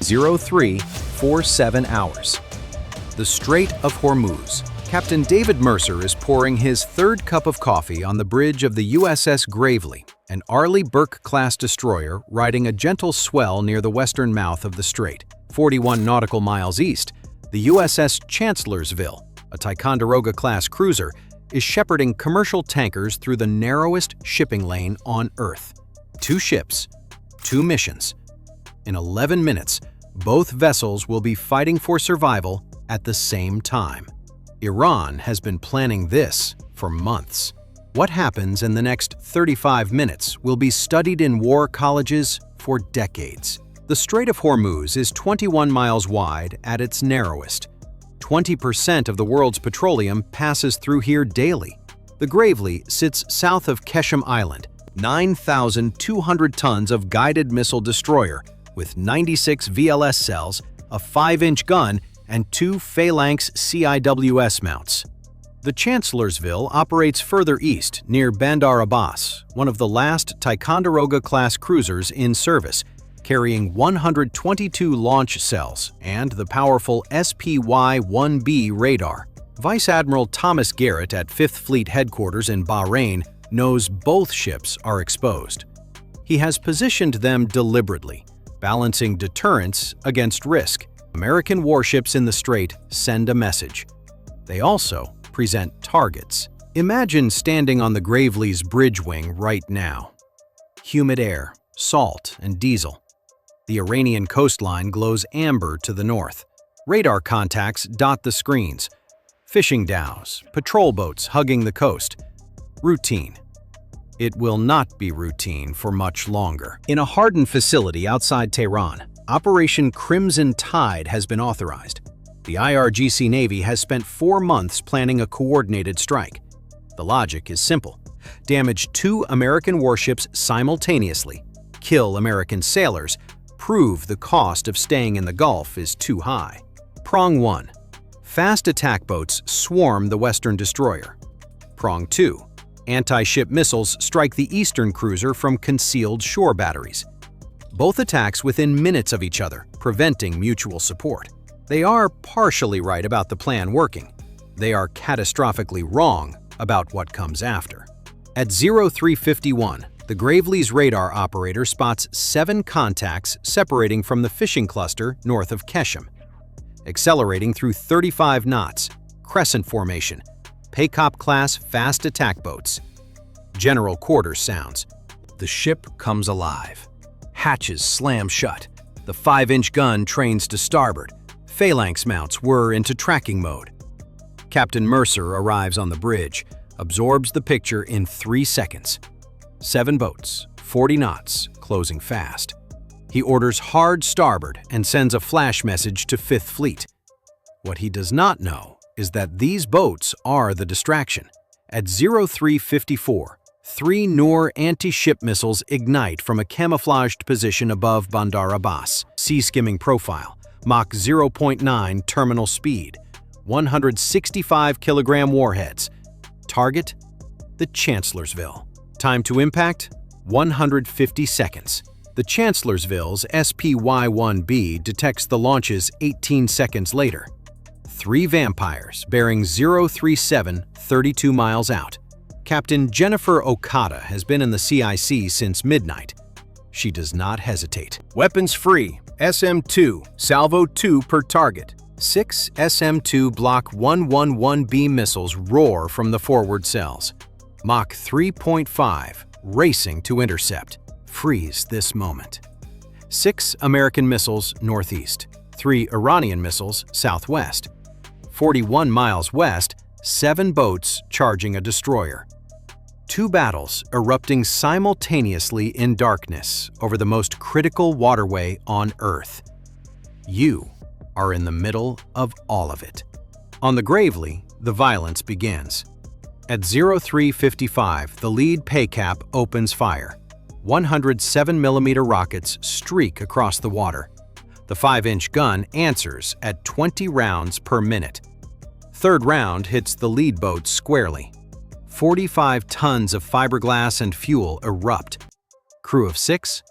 0347 hours. The Strait of Hormuz. Captain David Mercer is pouring his third cup of coffee on the bridge of the USS Gravely, an Arleigh Burke-class destroyer riding a gentle swell near the western mouth of the strait. 41 nautical miles east, the USS Chancellorsville, a Ticonderoga-class cruiser, is shepherding commercial tankers through the narrowest shipping lane on Earth. 2 ships, 2 missions. In 11 minutes, both vessels will be fighting for survival at the same time. Iran has been planning this for months. What happens in the next 35 minutes will be studied in war colleges for decades. The Strait of Hormuz is 21 miles wide at its narrowest. 20% of the world's petroleum passes through here daily. The Gravely sits south of Keshem Island, 9,200 tons of guided missile destroyer with 96 VLS cells, a 5-inch gun, and 2 Phalanx CIWS mounts. The Chancellorsville operates further east near Bandar Abbas, one of the last Ticonderoga-class cruisers in service, carrying 122 launch cells and the powerful SPY-1B radar. Vice Admiral Thomas Garrett at 5th Fleet Headquarters in Bahrain knows both ships are exposed. He has positioned them deliberately, balancing deterrence against risk. American warships in the strait send a message. They also present targets. Imagine standing on the Gravely's bridge wing right now. Humid air, salt, and diesel. The Iranian coastline glows amber to the north. Radar contacts dot the screens. Fishing dhows, patrol boats hugging the coast. Routine. It will not be routine for much longer. In a hardened facility outside Tehran, Operation Crimson Tide has been authorized. The IRGC Navy has spent 4 months planning a coordinated strike. The logic is simple. Damage 2 American warships simultaneously, kill American sailors, prove the cost of staying in the Gulf is too high. Prong 1. Fast attack boats swarm the Western destroyer. Prong 2. Anti-ship missiles strike the Eastern cruiser from concealed shore batteries. Both attacks within minutes of each other, preventing mutual support. They are partially right about the plan working. They are catastrophically wrong about what comes after. At 0351, the Gravely's radar operator spots 7 contacts separating from the fishing cluster north of Keshem. Accelerating through 35 knots, crescent formation, Paycop-class fast attack boats. General quarters sounds. The ship comes alive. Hatches slam shut. The 5-inch gun trains to starboard. Phalanx mounts whir into tracking mode. Captain Mercer arrives on the bridge, absorbs the picture in 3 seconds. 7 boats, 40 knots, closing fast. He orders hard starboard and sends a flash message to 5th Fleet. What he does not know is that these boats are the distraction. At 0354, 3 Noor anti-ship missiles ignite from a camouflaged position above Bandar Abbas. Sea-skimming profile, Mach 0.9 terminal speed, 165-kilogram warheads. Target, the Chancellorsville. Time to impact, 150 seconds. The Chancellorsville's SPY-1B detects the launches 18 seconds later. 3 Vampires bearing 037 32 miles out. Captain Jennifer Okada has been in the CIC since midnight. She does not hesitate. Weapons free, SM-2, salvo 2 per target. 6 SM-2 Block 111B missiles roar from the forward cells. Mach 3.5, racing to intercept. Freeze this moment. 6 American missiles northeast, 3 Iranian missiles southwest. 41 miles west, 7 boats charging a destroyer. 2 battles erupting simultaneously in darkness over the most critical waterway on Earth. You are in the middle of all of it. On the Gravely, the violence begins. At 0355, the lead paycap opens fire. 107mm rockets streak across the water. The 5-inch gun answers at 20 rounds per minute. Third round hits the lead boat squarely. 45 tons of fiberglass and fuel erupt. Crew of 6,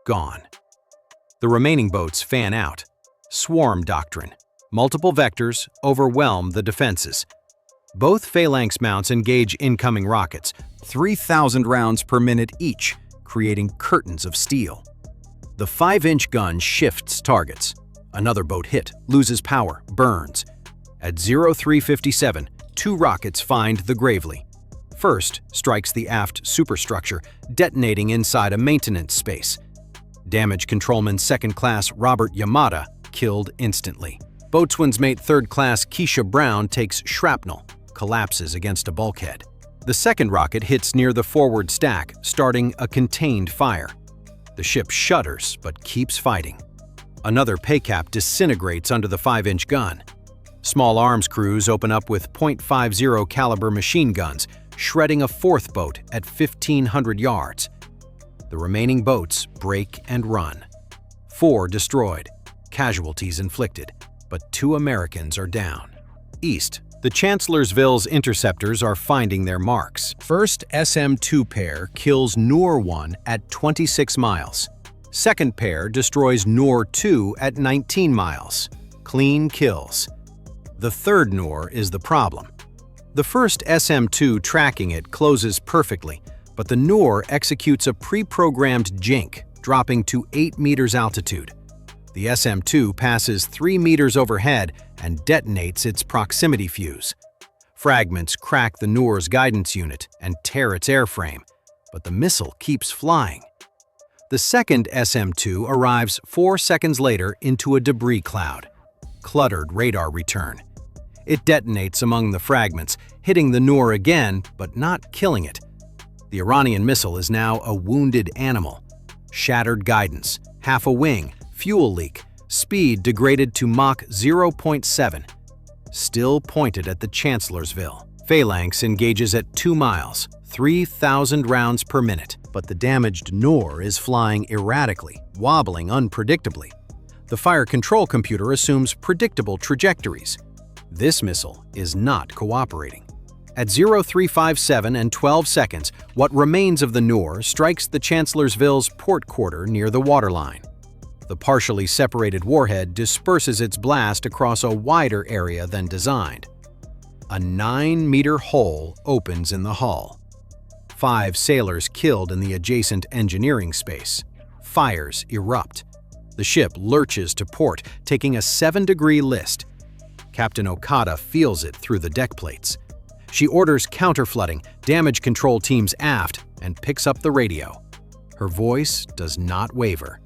gone. The remaining boats fan out. Swarm doctrine. Multiple vectors overwhelm the defenses. Both phalanx mounts engage incoming rockets, 3,000 rounds per minute each, creating curtains of steel. The 5-inch gun shifts targets. Another boat hit, loses power, burns. At 0357, 2 rockets find the Gravely. First strikes the aft superstructure, detonating inside a maintenance space. Damage Controlman 2nd Class Robert Yamada killed instantly. Boatswain's Mate 3rd Class Keisha Brown takes shrapnel, collapses against a bulkhead. The second rocket hits near the forward stack, starting a contained fire. The ship shudders but keeps fighting. Another paycap disintegrates under the 5-inch gun. Small arms crews open up with .50 caliber machine guns, shredding a 4th boat at 1,500 yards. The remaining boats break and run. 4 destroyed, casualties inflicted, but 2 Americans are down. East, the Chancellorsville's interceptors are finding their marks. First SM-2 pair kills Noor-1 at 26 miles. Second pair destroys Noor-2 at 19 miles. Clean kills. The third Noor is the problem. The first SM-2 tracking it closes perfectly, but the Noor executes a pre-programmed jink, dropping to 8 meters altitude. The SM-2 passes 3 meters overhead and detonates its proximity fuse. Fragments crack the Noor's guidance unit and tear its airframe, but the missile keeps flying. The second SM-2 arrives 4 seconds later into a debris cloud. Cluttered radar return. It detonates among the fragments, hitting the Noor again, but not killing it. The Iranian missile is now a wounded animal. Shattered guidance, half a wing, fuel leak, speed degraded to Mach 0.7. Still pointed at the Chancellorsville. Phalanx engages at 2 miles, 3,000 rounds per minute, but the damaged Noor is flying erratically, wobbling unpredictably. The fire control computer assumes predictable trajectories. This missile is not cooperating. At 0357 and 12 seconds, what remains of the Noor strikes the Chancellorsville's port quarter near the waterline. The partially separated warhead disperses its blast across a wider area than designed. A 9-meter hole opens in the hull. 5 sailors killed in the adjacent engineering space. Fires erupt. The ship lurches to port, taking a 7-degree list. Captain Okada feels it through the deck plates. She orders counterflooding, damage control teams aft, and picks up the radio. Her voice does not waver.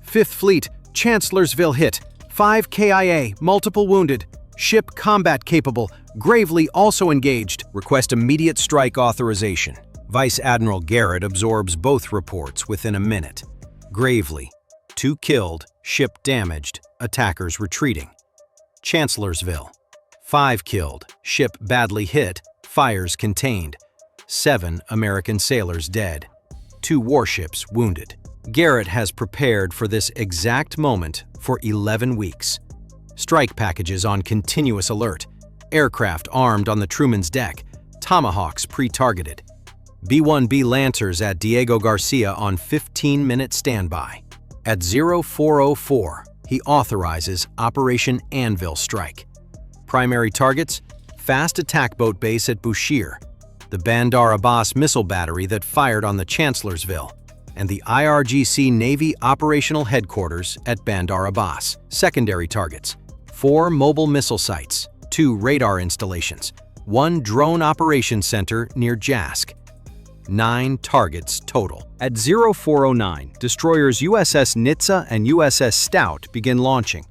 5th Fleet, Chancellorsville hit. 5 KIA, multiple wounded. Ship combat capable. Gravely also engaged. Request immediate strike authorization. Vice Admiral Garrett absorbs both reports within a minute. Gravely, 2 killed, ship damaged, attackers retreating. Chancellorsville, 5 killed, ship badly hit, fires contained. 7 American sailors dead. 2 warships wounded. Garrett has prepared for this exact moment for 11 weeks. Strike packages on continuous alert. Aircraft armed on the Truman's deck. Tomahawks pre-targeted. B-1B Lancers at Diego Garcia on 15-minute standby. At 0404, he authorizes Operation Anvil Strike. Primary targets: fast attack boat base at Bushehr, the Bandar Abbas missile battery that fired on the Chancellorsville, and the IRGC Navy Operational Headquarters at Bandar Abbas. Secondary targets: 4 mobile missile sites, 2 radar installations, 1 drone operations center near Jask. 9 targets total. At 0409, destroyers USS Nitsa and USS Stout begin launching.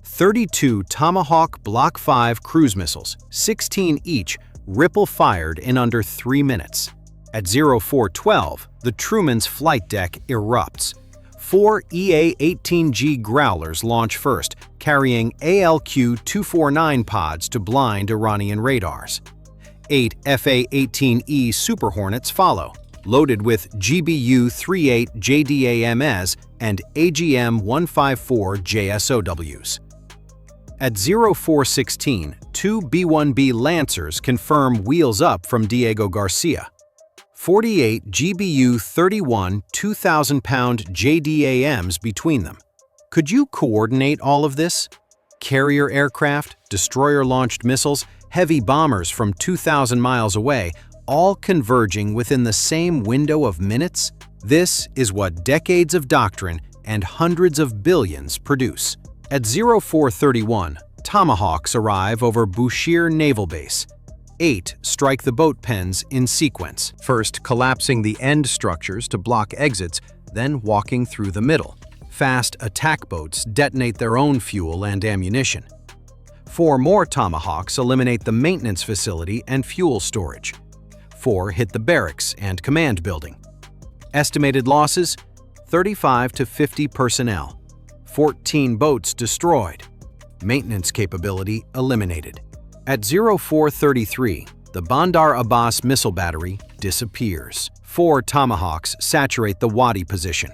32 Tomahawk Block 5 cruise missiles, 16 each, ripple fired in under 3 minutes. At 0412, the Truman's flight deck erupts. 4 EA-18G Growlers launch first, carrying ALQ-249 pods to blind Iranian radars. 8 FA-18E Super Hornets follow, loaded with GBU-38 JDAMs and AGM-154 JSOWs. At 0416, 2 B-1B Lancers confirm wheels up from Diego Garcia. 48 GBU-31 2,000-pound JDAMs between them. Could you coordinate all of this? Carrier aircraft, destroyer-launched missiles, heavy bombers from 2,000 miles away, all converging within the same window of minutes? This is what decades of doctrine and hundreds of billions produce. At 0431, Tomahawks arrive over Bushehr Naval Base. 8 strike the boat pens in sequence, first collapsing the end structures to block exits, then walking through the middle. Fast attack boats detonate their own fuel and ammunition. 4 more Tomahawks eliminate the maintenance facility and fuel storage. 4 hit the barracks and command building. Estimated losses: 35 to 50 personnel. 14 boats destroyed. Maintenance capability eliminated. At 0433, the Bandar Abbas missile battery disappears. 4 Tomahawks saturate the Wadi position.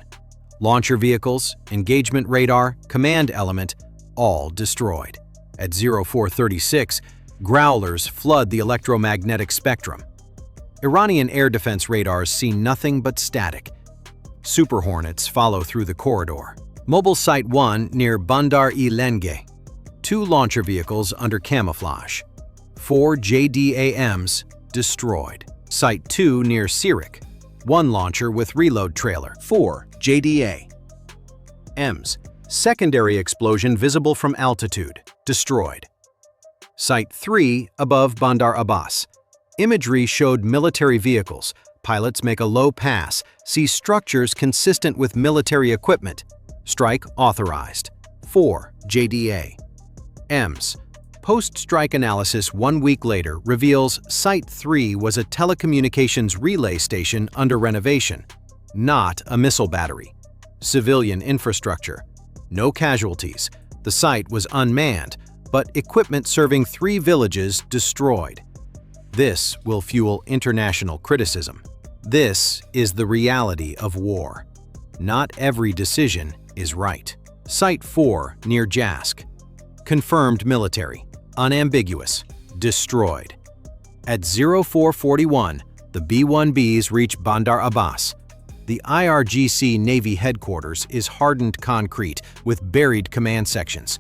Launcher vehicles, engagement radar, command element, all destroyed. At 0436, Growlers flood the electromagnetic spectrum. Iranian air defense radars see nothing but static. Super Hornets follow through the corridor. Mobile Site 1 near Bandar-e-Lenge. 2 launcher vehicles under camouflage. 4 JDAMs destroyed. Site 2 near Sirik. 1 launcher with reload trailer. 4 JDAMs. Secondary explosion visible from altitude. Destroyed. Site 3 above Bandar Abbas. Imagery showed military vehicles. Pilots make a low pass, see structures consistent with military equipment. Strike authorized. 4 JDAMs. Post-strike analysis 1 week later reveals Site 3 was a telecommunications relay station under renovation, not a missile battery. Civilian infrastructure. No casualties. The site was unmanned, but equipment serving 3 villages destroyed. This will fuel international criticism. This is the reality of war. Not every decision is right. Site 4 near Jask. Confirmed military. Unambiguous. Destroyed. At 0441, the B-1Bs reach Bandar Abbas. The IRGC Navy headquarters is hardened concrete with buried command sections.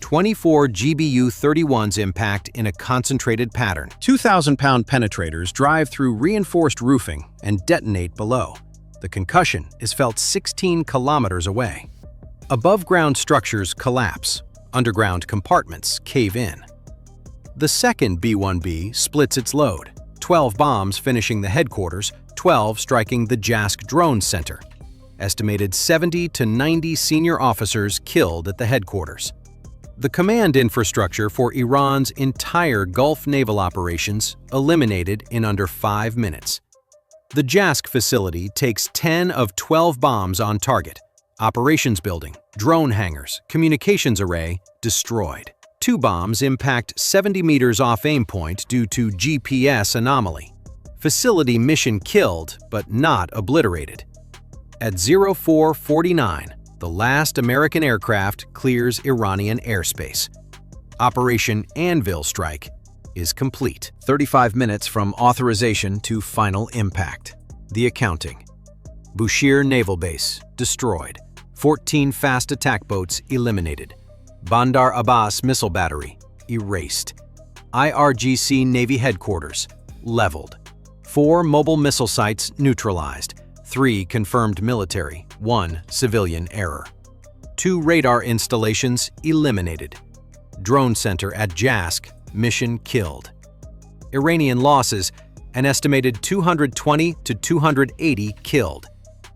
24 GBU-31s impact in a concentrated pattern. 2,000-pound penetrators drive through reinforced roofing and detonate below. The concussion is felt 16 kilometers away. Above-ground structures collapse. Underground compartments cave in. The second B-1B splits its load, 12 bombs finishing the headquarters, 12 striking the Jask Drone Center. Estimated 70 to 90 senior officers killed at the headquarters. The command infrastructure for Iran's entire Gulf naval operations eliminated in under 5 minutes. The Jask facility takes 10 of 12 bombs on target. Operations building, drone hangars, communications array destroyed. 2 bombs impact 70 meters off aim point due to GPS anomaly. Facility mission killed, but not obliterated. At 0449, the last American aircraft clears Iranian airspace. Operation Anvil Strike is complete. 35 minutes from authorization to final impact. The accounting. Bushehr Naval Base destroyed. 14 fast attack boats eliminated. Bandar Abbas Missile Battery erased. IRGC Navy Headquarters leveled. 4 mobile missile sites neutralized. 3 confirmed military, 1 civilian error. 2 radar installations eliminated. Drone center at Jask, mission killed. Iranian losses, an estimated 220 to 280 killed.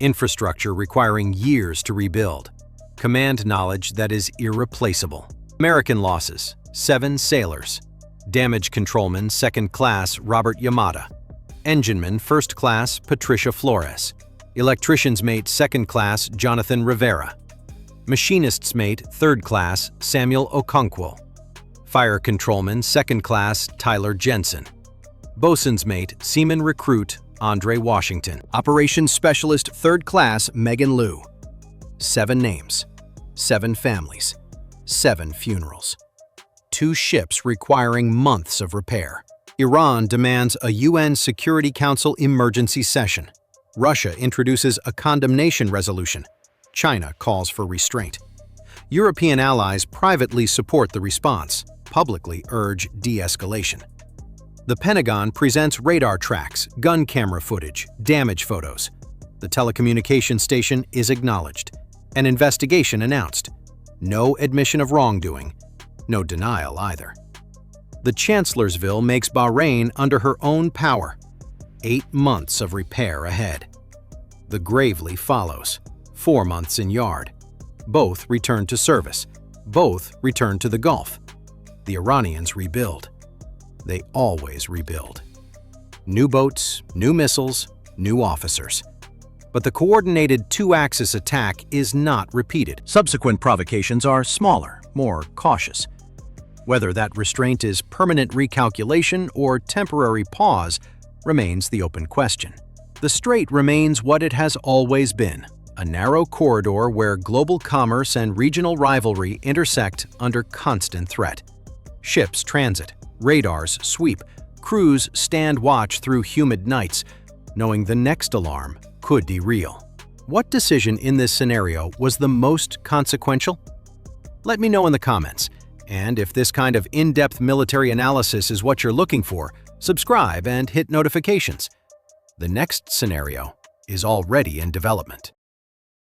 Infrastructure requiring years to rebuild. Command knowledge that is irreplaceable. American losses, 7 sailors. Damage controlman 2nd Class Robert Yamada. Engineman 1st Class Patricia Flores. Electrician's mate 2nd Class Jonathan Rivera. Machinist's mate 3rd Class Samuel Okonkwo. Fire controlman 2nd Class Tyler Jensen. Bosun's mate Seaman Recruit Andre Washington. Operations Specialist 3rd Class Megan Liu. 7 names, 7 families, 7 funerals. 2 ships requiring months of repair. Iran demands a UN Security Council emergency session. Russia introduces a condemnation resolution. China calls for restraint. European allies privately support the response, publicly urge de-escalation. The Pentagon presents radar tracks, gun camera footage, damage photos. The telecommunications station is acknowledged. An investigation announced. No admission of wrongdoing. No denial either. The Chancellorsville makes Bahrain under her own power. 8 months of repair ahead. The Gravely follows. 4 months in yard. Both return to service. Both return to the Gulf. The Iranians rebuild. They always rebuild. New boats, new missiles, new officers. But the coordinated two-axis attack is not repeated. Subsequent provocations are smaller, more cautious. Whether that restraint is permanent recalculation or temporary pause remains the open question. The strait remains what it has always been, a narrow corridor where global commerce and regional rivalry intersect under constant threat. Ships transit, radars sweep, crews stand watch through humid nights, knowing the next alarm could derail. What decision in this scenario was the most consequential? Let me know in the comments. And if this kind of in-depth military analysis is what you're looking for, subscribe and hit notifications. The next scenario is already in development.